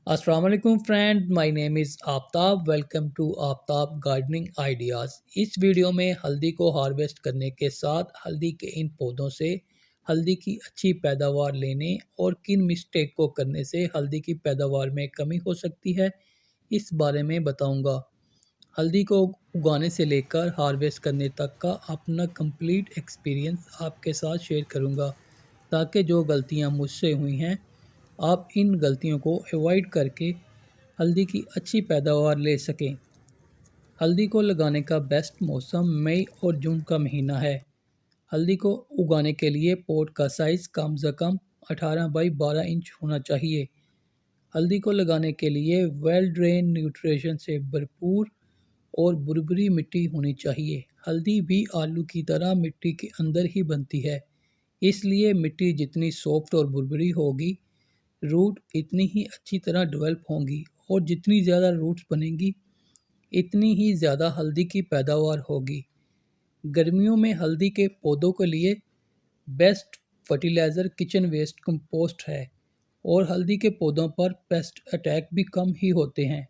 अस्सलाम वालेकुम friend, my name is Aftab. Welcome to Aftab gardening ideas. इस वीडियो में हल्दी को हार्वेस्ट करने के साथ हल्दी के इन पौधों से हल्दी की अच्छी पैदावार लेने और किन मिस्टेक को करने से हल्दी की पैदावार में कमी हो सकती है, इस बारे में बताऊंगा। हल्दी को उगाने से लेकर हार्वेस्ट करने तक का अपना कंप्लीट एक्सपीरियंस आपके साथ शेयर करूंगा, ताकि जो गलतियां मुझसे हुई हैं आप इन गलतियों को अवॉइड करके हल्दी की अच्छी पैदावार ले सकें। हल्दी को लगाने का बेस्ट मौसम मई और जून का महीना है। हल्दी को उगाने के लिए पॉट का साइज़ कम से कम 18 बाई 12 इंच होना चाहिए। हल्दी को लगाने के लिए वेल ड्रेन न्यूट्रिशन से भरपूर और बुरबुरी मिट्टी होनी चाहिए। हल्दी भी आलू की तरह मिट्टी के अंदर ही बनती है, इसलिए मिट्टी जितनी सॉफ्ट और बुरबुरी होगी, रूट इतनी ही अच्छी तरह डेवलप होंगी और जितनी ज़्यादा रूट्स बनेंगी इतनी ही ज़्यादा हल्दी की पैदावार होगी। गर्मियों में हल्दी के पौधों के लिए best fertiliser kitchen waste compost है और हल्दी के पौधों पर पेस्ट अटैक भी कम ही होते हैं।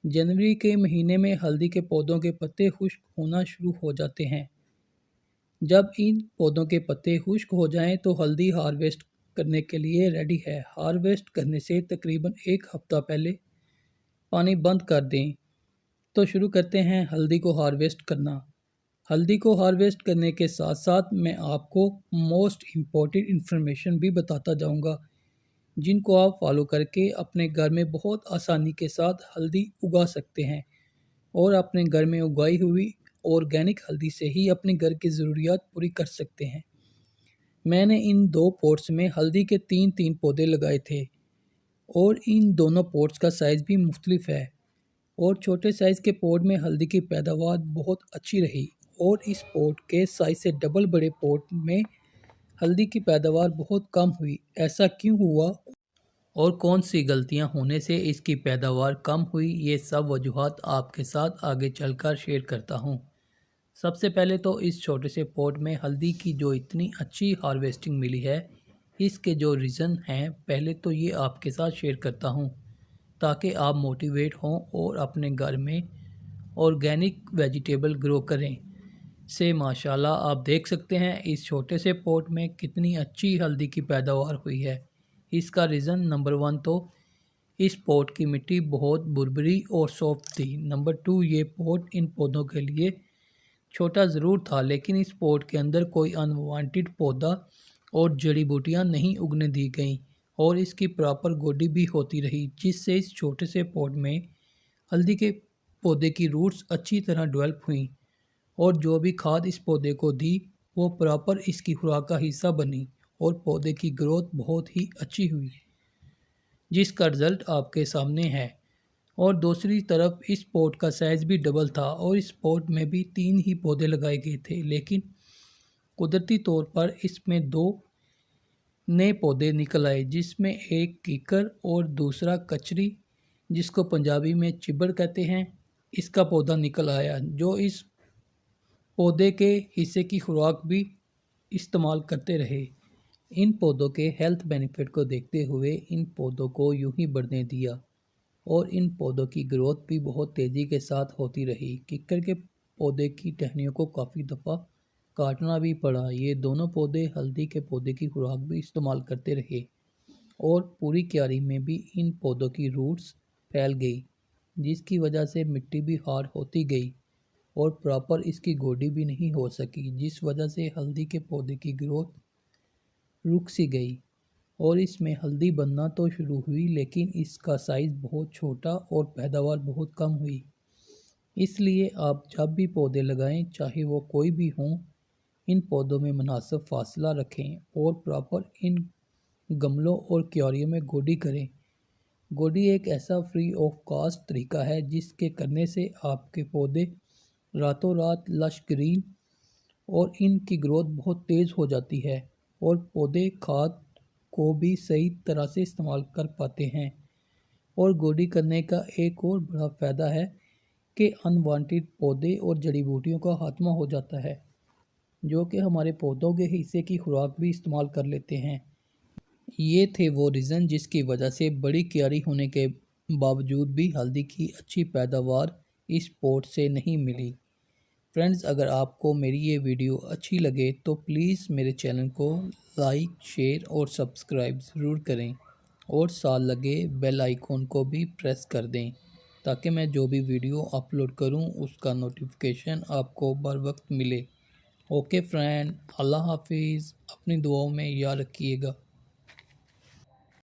जनवरी के महीने में हल्दी के पौधों के पत्ते खुश्क होना शुरू हो जाते हैं। जब इन पौधों के पत्ते खुश्क हो जाएं तो हल्दी हार्वेस्ट करने के लिए रेडी है। हार्वेस्ट करने से तकरीबन एक हफ्ता पहले पानी बंद कर दें। तो शुरू करते हैं हल्दी को हार्वेस्ट करना। हल्दी को हार्वेस्ट करने के साथ साथ मैं आपको मोस्ट इम्पॉर्टेंट इन्फॉर्मेशन भी बताता जाऊंगा, जिनको आप फॉलो करके अपने घर में बहुत आसानी के साथ हल्दी उगा सकते हैं और अपने घर में उगाई हुई ऑर्गेनिक हल्दी से ही अपने घर की ज़रूरियात पूरी कर सकते हैं। मैंने इन दो पॉट्स में हल्दी के तीन तीन पौधे लगाए थे और इन दोनों पॉट्स का साइज़ भी मुख्तलिफ है और छोटे साइज़ के पॉट में हल्दी की पैदावार बहुत अच्छी रही और इस पॉट के साइज़ से डबल बड़े पॉट में हल्दी की पैदावार बहुत कम हुई। ऐसा क्यों हुआ और कौन सी गलतियां होने से इसकी पैदावार कम हुई, ये सब वजूहात आपके साथ आगे चलकर शेयर करता हूँ। सबसे पहले तो इस छोटे से पॉट में हल्दी की जो इतनी अच्छी हार्वेस्टिंग मिली है, इसके जो रीज़न हैं पहले तो ये आपके साथ शेयर करता हूँ, ताकि आप मोटिवेट हों और अपने घर में ऑर्गेनिक वेजिटेबल ग्रो करें। से माशाल्लाह आप देख सकते हैं इस छोटे से पॉट में कितनी अच्छी हल्दी की पैदावार हुई है। इसका रीज़न नंबर 1 तो इस पॉट की मिट्टी बहुत बुरबुरी और सॉफ्ट थी। नंबर 2, ये पॉट इन पौधों के लिए छोटा ज़रूर था, लेकिन इस पॉट के अंदर कोई अनवांटेड पौधा और जड़ी बूटियाँ नहीं उगने दी गईं और इसकी प्रॉपर गोडी भी होती रही, जिससे इस छोटे से पॉट में हल्दी के पौधे की रूट्स अच्छी तरह डेवलप हुई और जो भी खाद इस पौधे को दी वो प्रॉपर इसकी खुराक का हिस्सा बनी और पौधे की ग्रोथ बहुत ही अच्छी हुई, जिसका रिज़ल्ट आपके सामने है। और दूसरी तरफ इस पॉट का साइज़ भी डबल था और इस पॉट में भी 3 ही पौधे लगाए गए थे, लेकिन कुदरती तौर पर इसमें 2 नए पौधे निकल आए, जिसमें एक कीकर और दूसरा कचरी, जिसको पंजाबी में चिबड़ कहते हैं, इसका पौधा निकल आया, जो इस पौधे के हिस्से की खुराक भी इस्तेमाल करते रहे। इन पौधों के हेल्थ बेनिफिट को देखते हुए इन पौधों को यूं ही बढ़ने दिया और इन पौधों की ग्रोथ भी बहुत तेज़ी के साथ होती रही। किक्कर के पौधे की टहनियों को काफ़ी दफ़ा काटना भी पड़ा। ये दोनों पौधे हल्दी के पौधे की खुराक भी इस्तेमाल करते रहे और पूरी क्यारी में भी इन पौधों की रूट्स फैल गई, जिसकी वजह से मिट्टी भी हार्ड होती गई और प्रॉपर इसकी गोडी भी नहीं हो सकी, जिस वजह से हल्दी के पौधे की ग्रोथ रुक सी गई और इसमें हल्दी बनना तो शुरू हुई, लेकिन इसका साइज़ बहुत छोटा और पैदावार बहुत कम हुई। इसलिए आप जब भी पौधे लगाएं, चाहे वो कोई भी हों, इन पौधों में मुनासिब फासला रखें और प्रॉपर इन गमलों और क्यारियों में गोडी करें। गोडी एक ऐसा फ्री ऑफ कॉस्ट तरीका है जिसके करने से आपके पौधे रातों रात लश ग्रीन और इनकी ग्रोथ बहुत तेज़ हो जाती है और पौधे खाद को भी सही तरह से इस्तेमाल कर पाते हैं। और गोडी करने का एक और बड़ा फ़ायदा है कि अनवांटेड पौधे और जड़ी बूटियों का खात्मा हो जाता है, जो कि हमारे पौधों के हिस्से की खुराक भी इस्तेमाल कर लेते हैं। ये थे वो रीज़न जिसकी वजह से बड़ी क्यारी होने के बावजूद भी हल्दी की अच्छी पैदावार इस पोट से नहीं मिली। फ्रेंड्स, अगर आपको मेरी ये वीडियो अच्छी लगे तो प्लीज़ मेरे चैनल को लाइक, शेयर और सब्सक्राइब ज़रूर करें और साथ लगे बेल आइकॉन को भी प्रेस कर दें ताकि मैं जो भी वीडियो अपलोड करूं उसका नोटिफिकेशन आपको बर वक्त मिले। ओके फ्रेंड, अल्लाह हाफिज़। अपनी दुआओं में याद रखिएगा।